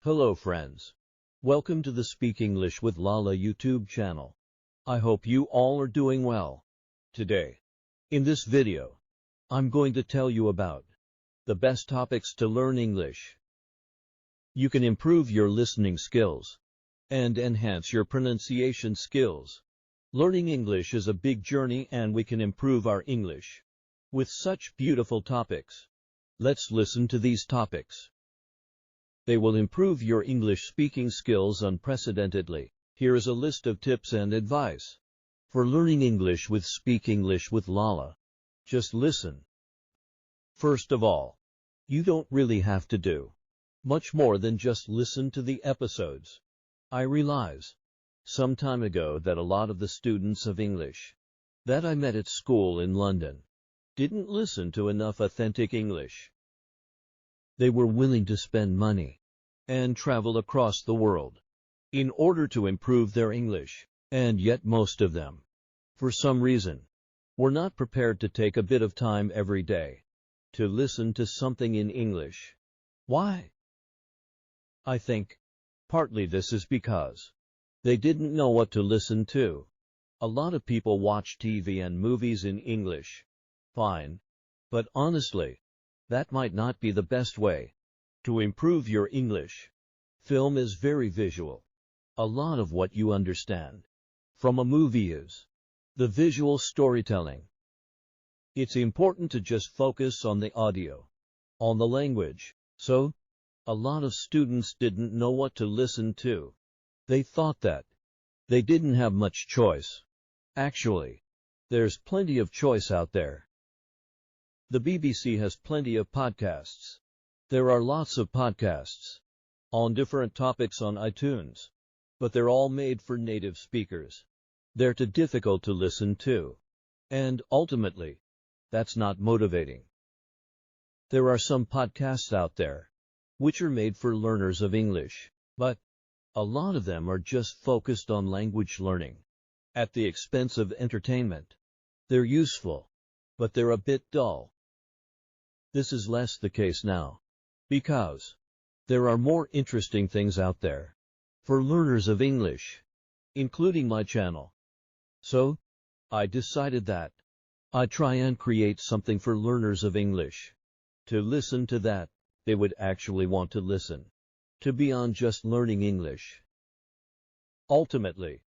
Hello friends. Welcome to the Speak English with Lala YouTube channel. I hope you all are doing well. Today, in this video, I'm going to tell you about the best topics to learn English. You can improve your listening skills and enhance your pronunciation skills. Learning English is a big journey and we can improve our English with such beautiful topics. Let's listen to these topics. They will improve your English speaking skills unprecedentedly. Here is a list of tips and advice for learning English with Speak English with Lala. Just listen. First of all, you don't really have to do much more than just listen to the episodes. I realize some time ago that a lot of the students of English that I met at school in London didn't listen to enough authentic English. They were willing to spend money and travel across the world in order to improve their English, and yet most of them, for some reason, were not prepared to take a bit of time every day to listen to something in English. Why? I think partly this is because they didn't know what to listen to. A lot of people watch TV and movies in English. Fine, but honestly, that might not be the best way to improve your English. Film is very visual. A lot of what you understand from a movie is the visual storytelling. It's important to just focus on the audio, on the language. So, a lot of students didn't know what to listen to. They thought that they didn't have much choice. Actually, there's plenty of choice out there. The BBC has plenty of podcasts. There are lots of podcasts on different topics on iTunes, but they're all made for native speakers. They're too difficult to listen to, and ultimately, that's not motivating. There are some podcasts out there which are made for learners of English, but a lot of them are just focused on language learning at the expense of entertainment. They're useful, but they're a bit dull. This is less the case now, because there are more interesting things out there for learners of English, including my channel. So, I decided that I'd try and create something for learners of English to listen to that they would actually want to listen to beyond just learning English. Ultimately,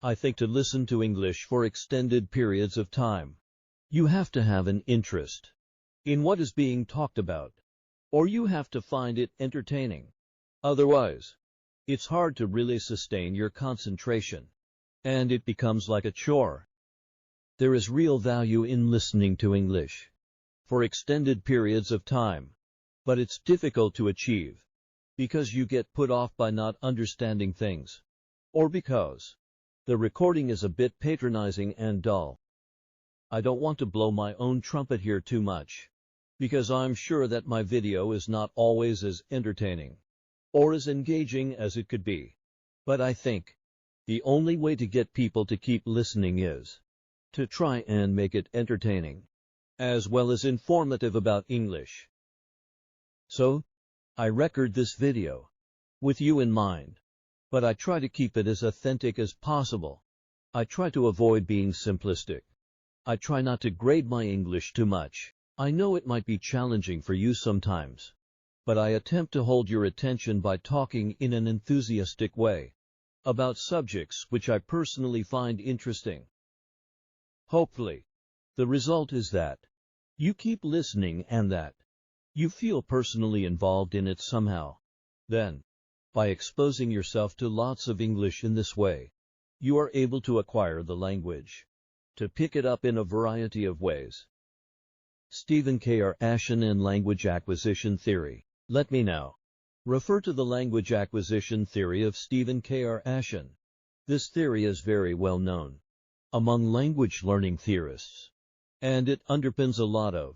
I think to listen to English for extended periods of time, you have to have an interest in what is being talked about, or you have to find it entertaining. Otherwise, it's hard to really sustain your concentration, and it becomes like a chore. There is real value in listening to English for extended periods of time, but it's difficult to achieve because you get put off by not understanding things, or because the recording is a bit patronizing and dull. I don't want to blow my own trumpet here too much, because I'm sure that my video is not always as entertaining or as engaging as it could be. But I think the only way to get people to keep listening is to try and make it entertaining, as well as informative about English. So, I record this video with you in mind, but I try to keep it as authentic as possible. I try to avoid being simplistic. I try not to grade my English too much. I know it might be challenging for you sometimes, but I attempt to hold your attention by talking in an enthusiastic way about subjects which I personally find interesting. Hopefully, the result is that you keep listening and that you feel personally involved in it somehow. Then, by exposing yourself to lots of English in this way, you are able to acquire the language, to pick it up in a variety of ways. Stephen K.R. Ashen and Language Acquisition Theory. Let me now refer to the language acquisition theory of Stephen K.R. Ashen. This theory is very well known among language learning theorists, and it underpins a lot of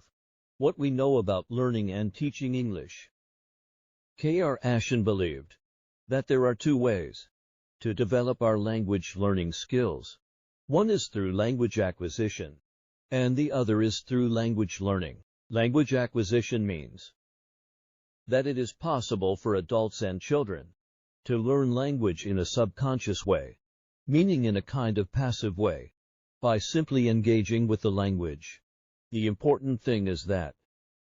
what we know about learning and teaching English. K.R. Ashen believed that there are two ways to develop our language learning skills. One is through language acquisition, and the other is through language learning. Language acquisition means that it is possible for adults and children to learn language in a subconscious way, meaning in a kind of passive way, by simply engaging with the language. The important thing is that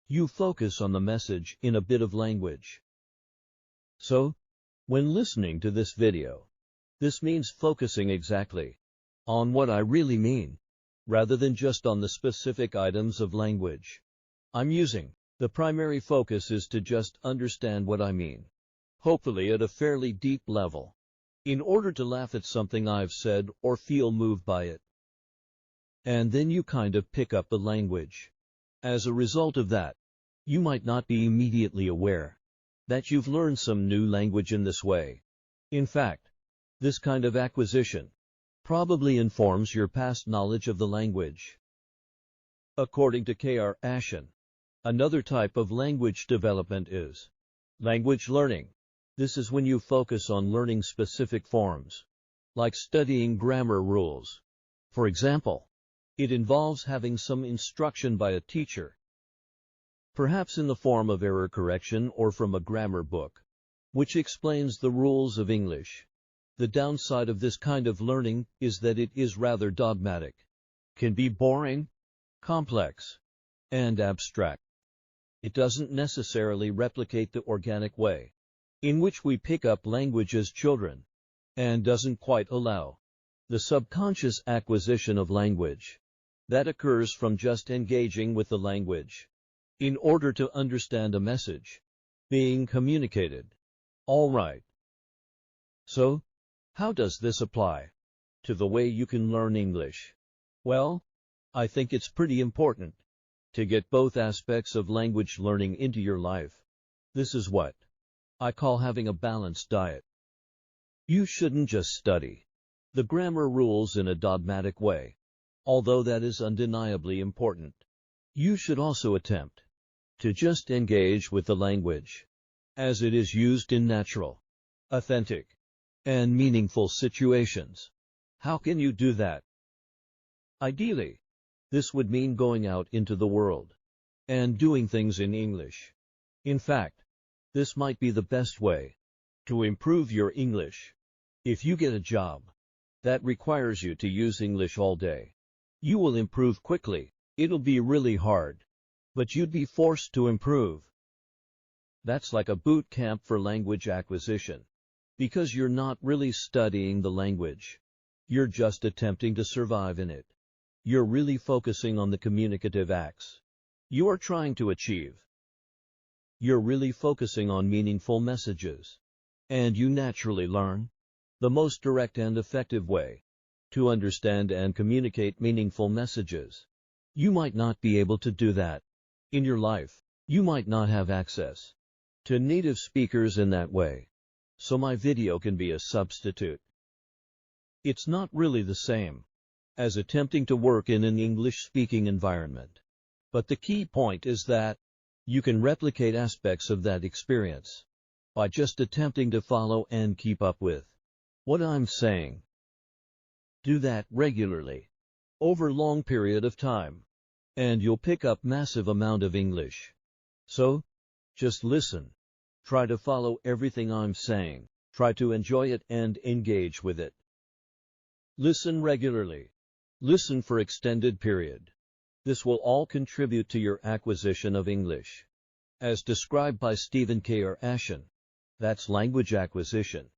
you focus on the message in a bit of language. So, when listening to this video, this means focusing exactly on what I really mean, rather than just on the specific items of language I'm using. The primary focus is to just understand what I mean, hopefully at a fairly deep level, in order to laugh at something I've said or feel moved by it. And then you kind of pick up the language. As a result of that, you might not be immediately aware that you've learned some new language in this way. In fact, this kind of acquisition probably informs your past knowledge of the language. According to K.R. Ashen, another type of language development is language learning. This is when you focus on learning specific forms, like studying grammar rules. For example, it involves having some instruction by a teacher, perhaps in the form of error correction or from a grammar book, which explains the rules of English. The downside of this kind of learning is that it is rather dogmatic, can be boring, complex, and abstract. It doesn't necessarily replicate the organic way in which we pick up language as children, and doesn't quite allow the subconscious acquisition of language that occurs from just engaging with the language in order to understand a message being communicated. All right. So, how does this apply to the way you can learn English? Well, I think it's pretty important to get both aspects of language learning into your life. This is what I call having a balanced diet. You shouldn't just study the grammar rules in a dogmatic way, although that is undeniably important. You should also attempt to just engage with the language as it is used in natural, authentic, and meaningful situations. How can you do that? Ideally, this would mean going out into the world and doing things in English. In fact, this might be the best way to improve your English. If you get a job that requires you to use English all day, you will improve quickly. It'll be really hard, but you'd be forced to improve. That's like a boot camp for language acquisition, because you're not really studying the language. You're just attempting to survive in it. You're really focusing on the communicative acts you are trying to achieve. You're really focusing on meaningful messages. And you naturally learn the most direct and effective way to understand and communicate meaningful messages. You might not be able to do that in your life. You might not have access to native speakers in that way. So my video can be a substitute. It's not really the same as attempting to work in an English-speaking environment. But the key point is that you can replicate aspects of that experience by just attempting to follow and keep up with what I'm saying. Do that regularly, over a long period of time, and you'll pick up massive amount of English. So, just listen. Try to follow everything I'm saying. Try to enjoy it and engage with it. Listen regularly. Listen for extended period. This will all contribute to your acquisition of English. As described by Stephen K.R. Ashen, that's language acquisition.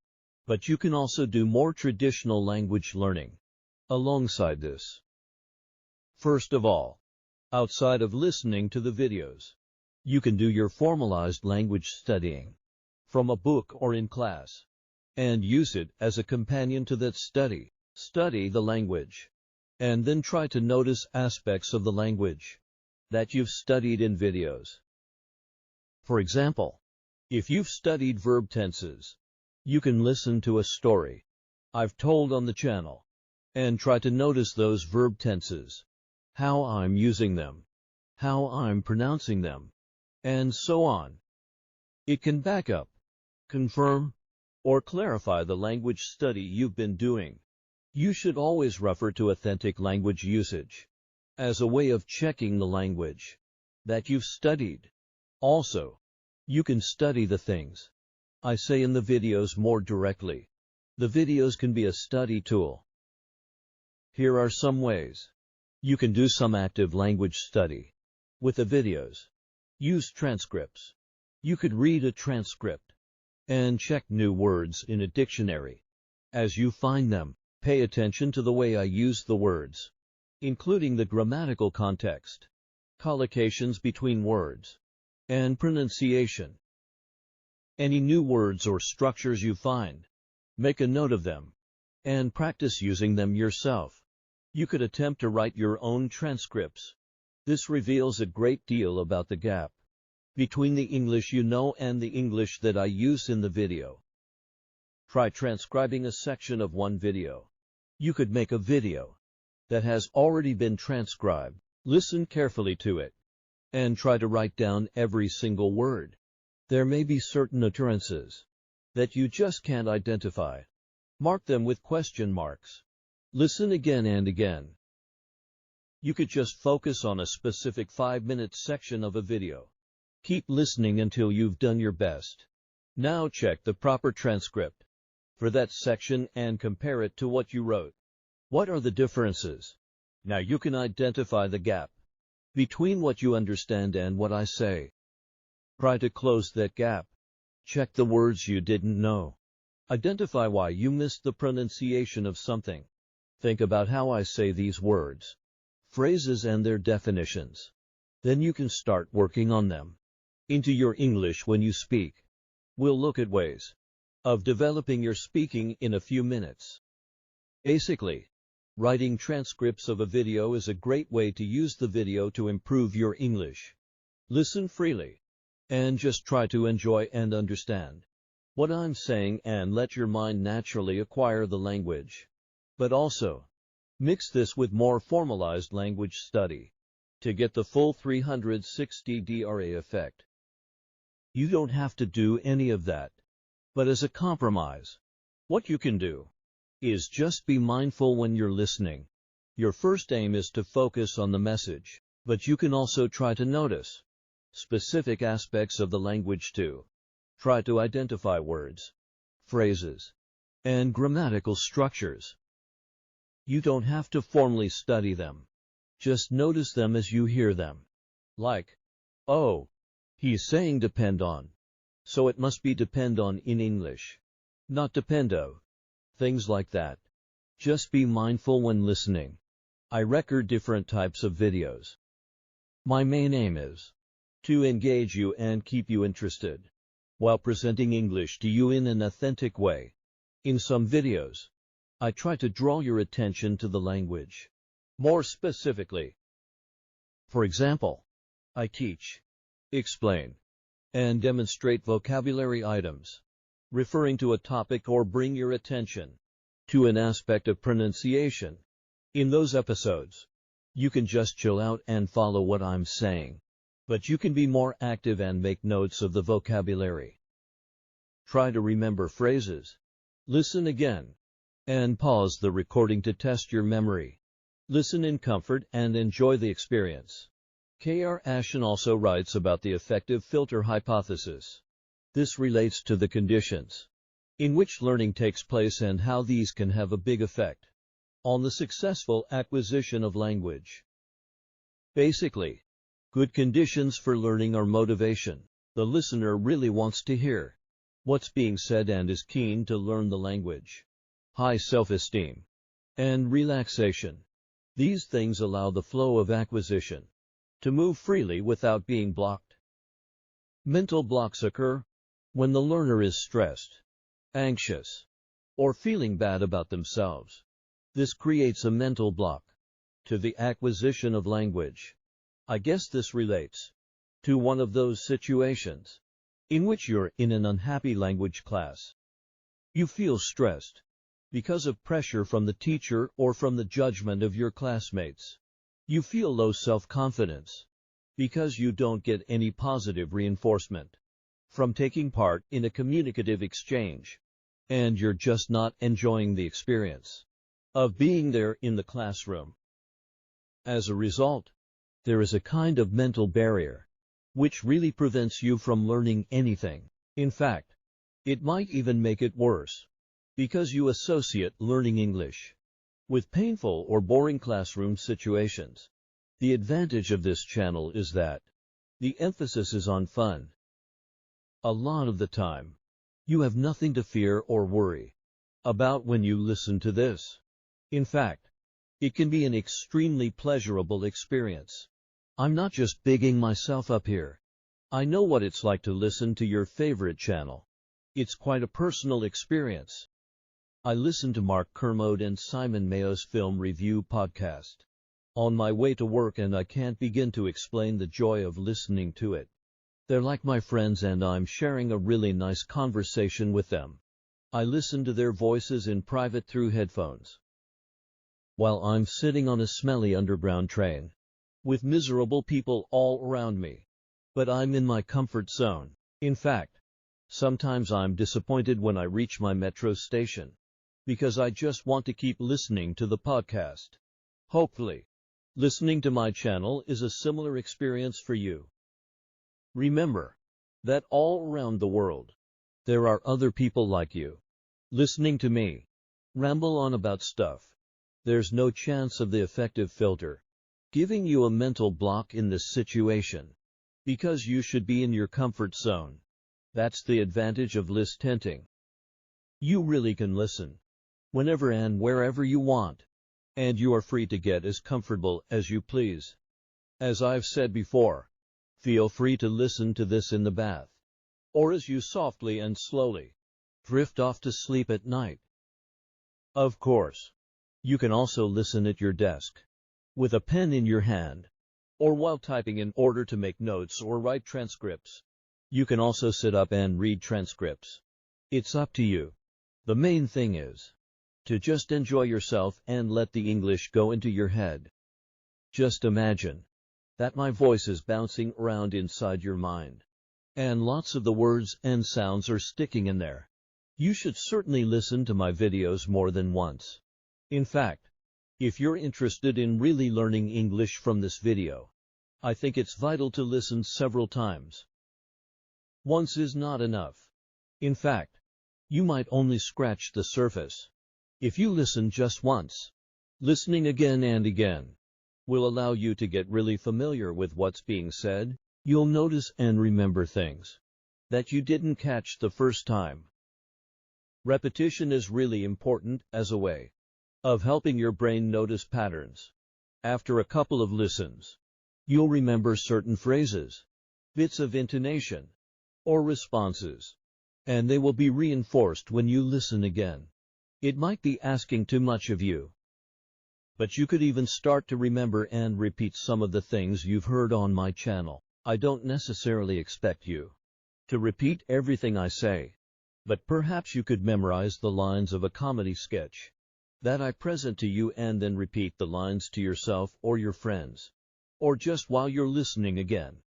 But you can also do more traditional language learning alongside this. First of all, outside of listening to the videos, you can do your formalized language studying from a book or in class, and use it as a companion to that study. Study the language, and then try to notice aspects of the language that you've studied in videos. For example, if you've studied verb tenses, you can listen to a story I've told on the channel, and try to notice those verb tenses, how I'm using them, how I'm pronouncing them, and so on. It can back up, confirm, or clarify the language study you've been doing. You should always refer to authentic language usage as a way of checking the language that you've studied. Also, You can study the things I say in the videos more directly. The videos can be a study tool. Here are some ways you can do some active language study with the videos. Use transcripts. You could read a transcript and check new words in a dictionary. As you find them, pay attention to the way I use the words, including the grammatical context, collocations between words, and pronunciation. Any new words or structures you find, make a note of them, and practice using them yourself. You could attempt to write your own transcripts. This reveals a great deal about the gap between the English you know and the English that I use in the video. Try transcribing a section of one video. You could make a video that has already been transcribed. Listen carefully to it and try to write down every single word. There may be certain utterances that you just can't identify. Mark them with question marks. Listen again and again. You could just focus on a specific 5-minute section of a video. Keep listening until you've done your best. Now check the proper transcript for that section and compare it to what you wrote. What are the differences? Now you can identify the gap between what you understand and what I say. Try to close that gap. Check the words you didn't know. Identify why you missed the pronunciation of something. Think about how I say these words, phrases and their definitions. Then you can start working on them into your English when you speak. We'll look at ways of developing your speaking in a few minutes. Basically, writing transcripts of a video is a great way to use the video to improve your English. Listen freely and just try to enjoy and understand what I'm saying and let your mind naturally acquire the language. But also, mix this with more formalized language study to get the full 360-degree effect. You don't have to do any of that. But as a compromise, what you can do is just be mindful when you're listening. Your first aim is to focus on the message, but you can also try to notice specific aspects of the language too. Try to identify words, phrases, and grammatical structures. You don't have to formally study them. Just notice them as you hear them. Like, oh, he's saying depend on, so it must be depend on in English, not depend of. Things like that. Just be mindful when listening. I record different types of videos. My main aim is to engage you and keep you interested while presenting English to you in an authentic way. In some videos, I try to draw your attention to the language. More specifically, for example, I teach, explain, and demonstrate vocabulary items, referring to a topic or bring your attention to an aspect of pronunciation. In those episodes, you can just chill out and follow what I'm saying, but you can be more active and make notes of the vocabulary. Try to remember phrases. Listen again, and pause the recording to test your memory. Listen in comfort and enjoy the experience. K.R. Ashen also writes about the effective filter hypothesis. This relates to the conditions in which learning takes place and how these can have a big effect on the successful acquisition of language. Basically, good conditions for learning are motivation. The listener really wants to hear what's being said and is keen to learn the language. High self-esteem and relaxation. These things allow the flow of acquisition to move freely without being blocked. Mental blocks occur when the learner is stressed, anxious, or feeling bad about themselves. This creates a mental block to the acquisition of language. I guess this relates to one of those situations in which you're in an unhappy language class. You feel stressed because of pressure from the teacher or from the judgment of your classmates. You feel low self-confidence because you don't get any positive reinforcement from taking part in a communicative exchange, and you're just not enjoying the experience of being there in the classroom. As a result, there is a kind of mental barrier which really prevents you from learning anything. In fact, it might even make it worse, because you associate learning English with painful or boring classroom situations. The advantage of this channel is that the emphasis is on fun. A lot of the time, you have nothing to fear or worry about when you listen to this. In fact, it can be an extremely pleasurable experience. I'm not just bigging myself up here. I know what it's like to listen to your favorite channel. It's quite a personal experience. I listen to Mark Kermode and Simon Mayo's film review podcast on my way to work, and I can't begin to explain the joy of listening to it. They're like my friends, and I'm sharing a really nice conversation with them. I listen to their voices in private through headphones, while I'm sitting on a smelly underground train with miserable people all around me. But I'm in my comfort zone. In fact, sometimes I'm disappointed when I reach my metro station, because I just want to keep listening to the podcast. Hopefully, listening to my channel is a similar experience for you. Remember that all around the world, there are other people like you, listening to me ramble on about stuff. There's no chance of the effective filter giving you a mental block in this situation, because you should be in your comfort zone. That's the advantage of listening. You really can listen whenever and wherever you want, and you are free to get as comfortable as you please. As I've said before, feel free to listen to this in the bath, or as you softly and slowly drift off to sleep at night. Of course, you can also listen at your desk, with a pen in your hand, or while typing in order to make notes or write transcripts. You can also sit up and read transcripts. It's up to you. The main thing is to just enjoy yourself and let the English go into your head. Just imagine that my voice is bouncing around inside your mind, and lots of the words and sounds are sticking in there. You should certainly listen to my videos more than once. In fact, if you're interested in really learning English from this video, I think it's vital to listen several times. Once is not enough. In fact, you might only scratch the surface. If you listen just once, listening again and again will allow you to get really familiar with what's being said. You'll notice and remember things that you didn't catch the first time. Repetition is really important as a way of helping your brain notice patterns. After a couple of listens, you'll remember certain phrases, bits of intonation, or responses, and they will be reinforced when you listen again. It might be asking too much of you, but you could even start to remember and repeat some of the things you've heard on my channel. I don't necessarily expect you to repeat everything I say, but perhaps you could memorize the lines of a comedy sketch that I present to you and then repeat the lines to yourself or your friends, or just while you're listening again.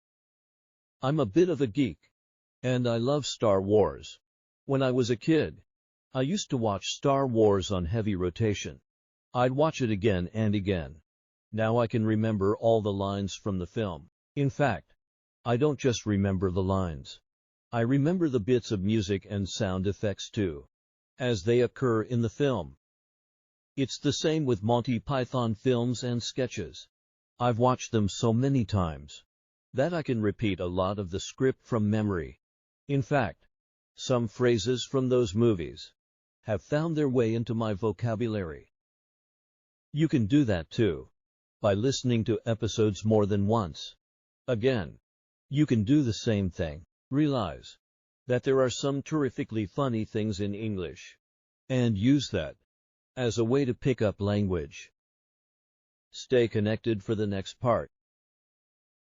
I'm a bit of a geek, and I love Star Wars. When I was a kid, I used to watch Star Wars on heavy rotation. I'd watch it again and again. Now I can remember all the lines from the film. In fact, I don't just remember the lines. I remember the bits of music and sound effects too, as they occur in the film. It's the same with Monty Python films and sketches. I've watched them so many times that I can repeat a lot of the script from memory. In fact, some phrases from those movies have found their way into my vocabulary. You can do that too, by listening to episodes more than once. Again, you can do the same thing. Realize that there are some terrifically funny things in English, and use that as a way to pick up language. Stay connected for the next part.